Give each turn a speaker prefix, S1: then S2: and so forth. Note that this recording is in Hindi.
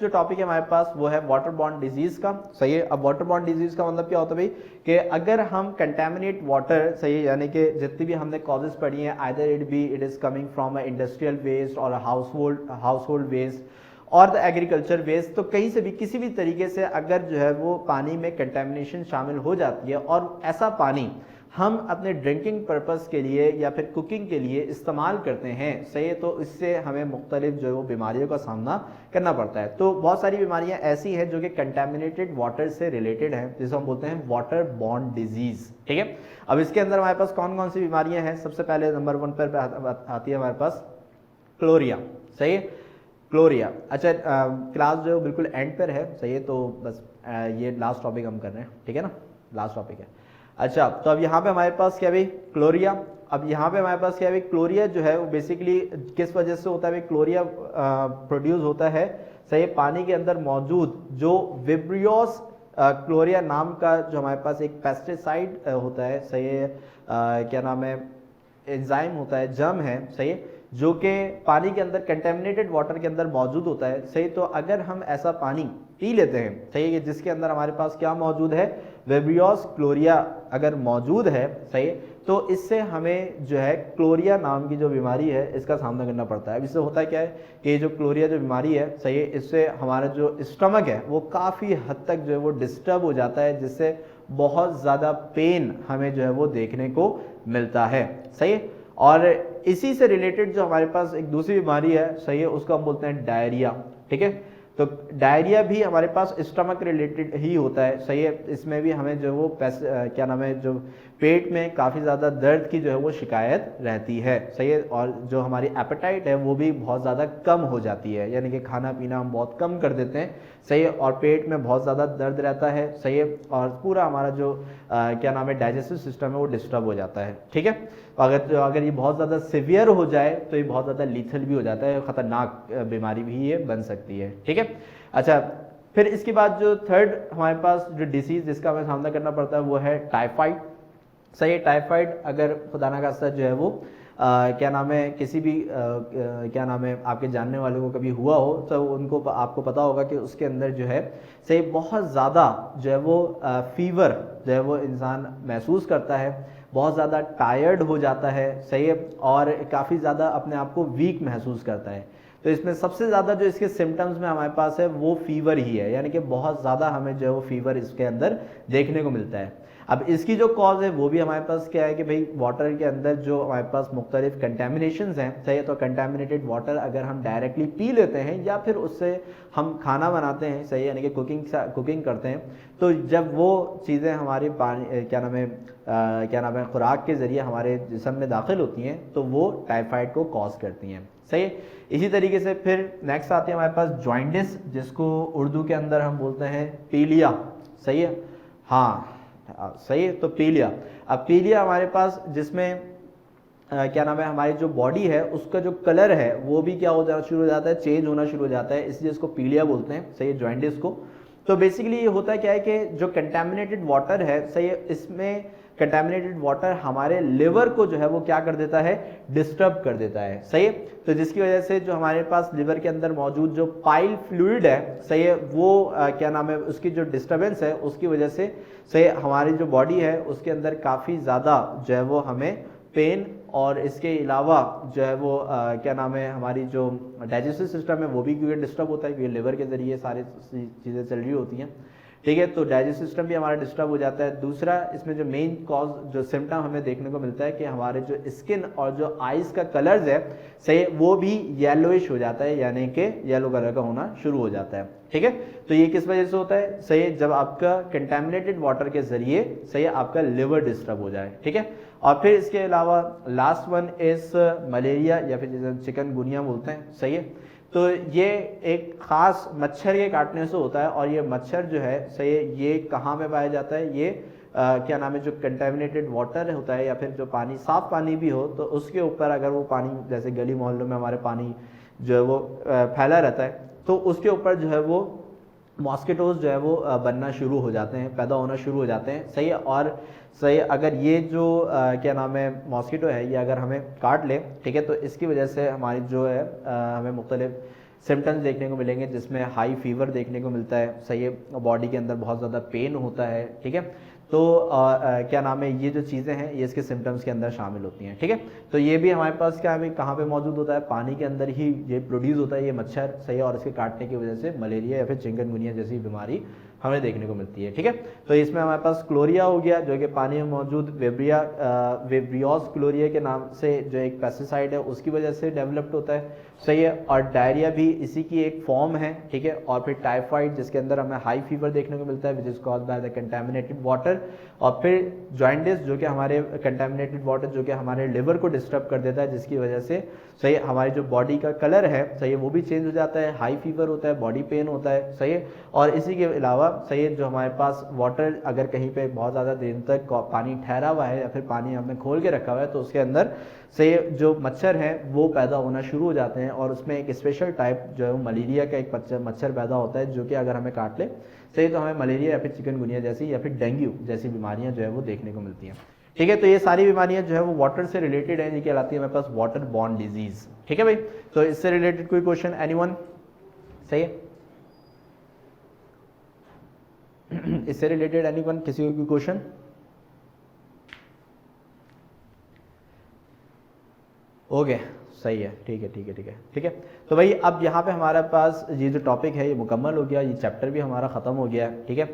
S1: जो टॉपिक है हमारे पास वो है वाटर बॉर्न डिजीज का। सही है, अब वाटर बॉर्न डिजीज का मतलब क्या होता है भाई कि अगर हम कंटेमिनेट वाटर, सही है, यानी कि जितनी भी हमने कॉजेज पढ़ी हैं, either it is coming from industrial waste और हाउस होल्ड वेस्ट और द एग्रीकल्चर वेस्ट, तो कहीं से भी किसी भी तरीके से अगर जो है वो पानी में कंटेमिनेशन शामिल हो जाती है और ऐसा पानी हम अपने ड्रिंकिंग पर्पस के लिए या फिर कुकिंग के लिए इस्तेमाल करते हैं, सही है, तो इससे हमें मुख्तलिफ जो है वो बीमारियों का सामना करना पड़ता है। तो बहुत सारी बीमारियां ऐसी हैं जो कि कंटेमिनेटेड वाटर से रिलेटेड हैं, जिसे हम बोलते हैं वाटर बॉर्न डिजीज। ठीक है, अब इसके अंदर हमारे पास कौन कौन सी बीमारियां हैं? सबसे पहले नंबर 1 पर आती है हमारे पास क्लोरिया। सही है, क्लोरिया। अच्छा, क्लास जो बिल्कुल एंड पर है, सही है, तो बस ये लास्ट टॉपिक हम कर रहे हैं, ठीक है ना, लास्ट टॉपिक है। अच्छा, तो अब यहाँ पे हमारे पास क्या है क्लोरिया। अब यहाँ पे हमारे पास क्या है क्लोरिया जो है वो बेसिकली किस वजह से होता है? क्लोरिया प्रोड्यूस होता है, सही, पानी के अंदर मौजूद जो विब्रियोस क्लोरिया नाम का जो हमारे पास एक पेस्टिसाइड होता है, सही है, क्या नाम है, एंजाइम होता है, जर्म है, सही है, जो कि पानी के अंदर कंटेमिनेटेड वाटर के अंदर मौजूद होता है, सही। तो अगर हम ऐसा पानी पी लेते हैं, सही है, जिसके अंदर हमारे पास क्या मौजूद है? वेब्रियोस क्लोरिया अगर मौजूद है, सही, तो इससे हमें जो है क्लोरिया नाम की जो बीमारी है इसका सामना करना पड़ता है। इससे होता क्या है कि जो क्लोरिया जो बीमारी है, सही है, इससे हमारा जो स्टमक है वो काफ़ी हद तक जो है वो डिस्टर्ब हो जाता है, जिससे बहुत ज़्यादा पेन हमें जो है वो देखने को मिलता है, सही है। और इसी से रिलेटेड जो हमारे पास एक दूसरी बीमारी है, सही है, उसको हम बोलते हैं डायरिया। ठीक है, तो डायरिया भी हमारे पास स्टमक रिलेटेड ही होता है, सही है। इसमें भी हमें जो वो क्या नाम है, जो पेट में काफ़ी ज़्यादा दर्द की जो है वो शिकायत रहती है, सही है, और जो हमारी एपेटाइट है वो भी बहुत ज़्यादा कम हो जाती है, यानी कि खाना पीना हम बहुत कम कर देते हैं, सही है, और पेट में बहुत ज़्यादा दर्द रहता है, सही है, और पूरा हमारा जो क्या नाम है डाइजेस्टिव सिस्टम है वो डिस्टर्ब हो जाता है। ठीक है, अगर ये बहुत ज़्यादा सिवियर हो जाए तो ये बहुत ज़्यादा लीथल भी हो जाता है, ख़तरनाक बीमारी भी ये बन सकती है। ठीक है, अच्छा, फिर इसके बाद जो थर्ड हमारे पास जो डिसीज़ जिसका हमें सामना करना पड़ता है वो है टाइफाइड। सही है, टाइफाइड अगर खुदा ना खास्ता जो है वो क्या नाम है किसी भी क्या नाम है आपके जानने वालों को कभी हुआ हो तो उनको आपको पता होगा कि उसके अंदर जो है सही बहुत ज़्यादा जो है वो फीवर जो है वो इंसान महसूस करता है, बहुत ज़्यादा टायर्ड हो जाता है, सही है, और काफ़ी ज़्यादा अपने आप को वीक महसूस करता है। तो इसमें सबसे ज़्यादा जो इसके सिम्टम्स में हमारे पास है वो फीवर ही है, यानी कि बहुत ज़्यादा हमें जो है वो फीवर इसके अंदर देखने को मिलता है। अब इसकी जो कॉज है वो भी हमारे पास क्या है कि भाई वाटर के अंदर जो हमारे पास मुख्तलिफ कंटेमिनेशंस हैं, सही है, तो कंटेमिनेटेड वाटर अगर हम डायरेक्टली पी लेते हैं या फिर उससे हम खाना बनाते हैं, सही है, यानी कि कुकिंग करते हैं, तो जब वो चीज़ें हमारी पानी क्या नाम है खुराक के ज़रिए हमारे जिस्म में दाखिल होती हैं तो वो टाइफाइड को कॉज करती हैं, सही है। इसी तरीके से फिर नेक्स्ट आती है हमारे पास जॉइंडिस, जिसको उर्दू के अंदर हम बोलते हैं पीलिया, सही है, हाँ सही है, तो पीलिया। अब पीलिया हमारे पास जिसमें क्या नाम है हमारी जो बॉडी है उसका जो कलर है वो भी क्या हो जाना शुरू हो जाता है, चेंज होना शुरू हो जाता है, इसलिए इसको पीलिया बोलते हैं, सही है, जॉइंडिस को। तो बेसिकली ये होता है क्या है कि जो कंटेमिनेटेड वाटर है, सही है, इसमें कंटेमिनेटेड वाटर हमारे लिवर को जो है वो क्या कर देता है, डिस्टर्ब कर देता है, सही है। तो जिसकी वजह से जो हमारे पास लिवर के अंदर मौजूद जो पाइल फ्लूइड है, सही है, वो क्या नाम है उसकी जो डिस्टर्बेंस है उसकी वजह से, सही, हमारी जो बॉडी है उसके अंदर काफ़ी ज़्यादा जो है वो हमें पेन और इसके अलावा जो है वो क्या नाम है हमारी जो डाइजेस्टिव सिस्टम है वो भी क्योंकि डिस्टर्ब होता है, क्योंकि लिवर के ज़रिए सारी चीज़ें चल रही होती हैं, ठीक है, तो डाइजेस्टिव सिस्टम भी हमारा डिस्टर्ब हो जाता है। दूसरा इसमें जो मेन कॉज जो सिम्टम हमें देखने को मिलता है कि हमारे जो स्किन और जो आइज का कलर्स है, सही, वो भी येलोइश हो जाता है, यानी कि येलो कलर का होना शुरू हो जाता है, ठीक है। तो ये किस वजह से होता है, सही, जब आपका कंटेमिनेटेड वाटर के जरिए, सही, आपका लिवर डिस्टर्ब हो जाए, ठीक है। और फिर इसके अलावा लास्ट वन इज मलेरिया या फिर जिसे चिकनगुनिया बोलते हैं, सही है। तो ये एक ख़ास मच्छर के काटने से होता है और ये मच्छर जो है, सही है, ये कहाँ पे पाया जाता है, ये क्या नाम है जो कंटेमिनेटेड वाटर होता है या फिर जो पानी साफ पानी भी हो तो उसके ऊपर अगर वो पानी जैसे गली मोहल्लों में हमारे पानी जो है वो फैला रहता है तो उसके ऊपर जो है वो मॉस्किटोज जो है वो बनना शुरू हो जाते हैं, पैदा होना शुरू हो जाते हैं, सही है। और सही, अगर ये जो क्या नाम है मॉस्किटो है ये अगर हमें काट ले, ठीक है, तो इसकी वजह से हमारी जो है हमें मुख्तलिफ सिम्टम्स देखने को मिलेंगे, जिसमें हाई फीवर देखने को मिलता है, सही है, बॉडी के अंदर बहुत ज़्यादा पेन होता है, ठीक है। तो क्या नाम है, ये जो चीज़ें हैं ये इसके सिम्टम्स के अंदर शामिल होती हैं, ठीक है। तो ये भी हमारे पास क्या है, कहाँ पे मौजूद होता है, पानी के अंदर ही ये प्रोड्यूस होता है, ये मच्छर, सही है, और इसके काटने की वजह से मलेरिया या फिर चिकनगुनिया जैसी बीमारी हमें देखने को मिलती है, ठीक है। तो इसमें हमारे पास क्लोरिया हो गया, जो कि पानी में मौजूद वेब्रियोस क्लोरिया के नाम से जो एक पेस्टिसाइड है उसकी वजह से डेवलप्ड होता है, सही है। और डायरिया भी इसी की एक फॉर्म है, ठीक है। और फिर टाइफाइड, जिसके अंदर हमें हाई फीवर देखने को मिलता है, which is caused by the contaminated water. और फिर जॉइंटिस, जो कि हमारे कंटेमिनेटेड वाटर जो कि हमारे लिवर को डिस्टर्ब कर देता है, जिसकी वजह से सही हमारी जो बॉडी का कलर है, सही है, वो भी चेंज हो जाता है, हाई फीवर होता है, बॉडी पेन होता है, सही है। और इसी के अलावा सही है, जो हमारे पास वाटर अगर कहीं पे बहुत ज़्यादा देर तक पानी ठहरा हुआ है या फिर पानी हमने खोल के रखा हुआ है, तो उसके अंदर से जो मच्छर हैं वो पैदा होना शुरू हो जाते हैं, और उसमें एक स्पेशल टाइप जो है मलेरिया का एक मच्छर पैदा होता है, जो कि अगर हमें काट ले सही तो हमें मलेरिया या फिर चिकनगुनिया जैसी या फिर डेंगू जैसी बीमारियां जो है वो देखने को मिलती हैं, ठीक है। तो ये सारी बीमारियां जो है वो वाटर से रिलेटेड है, ये कहलाती है हमारे पास वाटर बॉर्न डिजीज, ठीक है भाई। तो इससे रिलेटेड कोई क्वेश्चन, एनीवन, सही है, इससे रिलेटेड एनीवन, किसी को कोई क्वेश्चन? ओके, सही है, ठीक है, ठीक है, ठीक है, ठीक है। तो भाई अब यहाँ पे हमारे पास ये जो टॉपिक है ये मुकम्मल हो गया, ये चैप्टर भी हमारा ख़त्म हो गया है, ठीक है।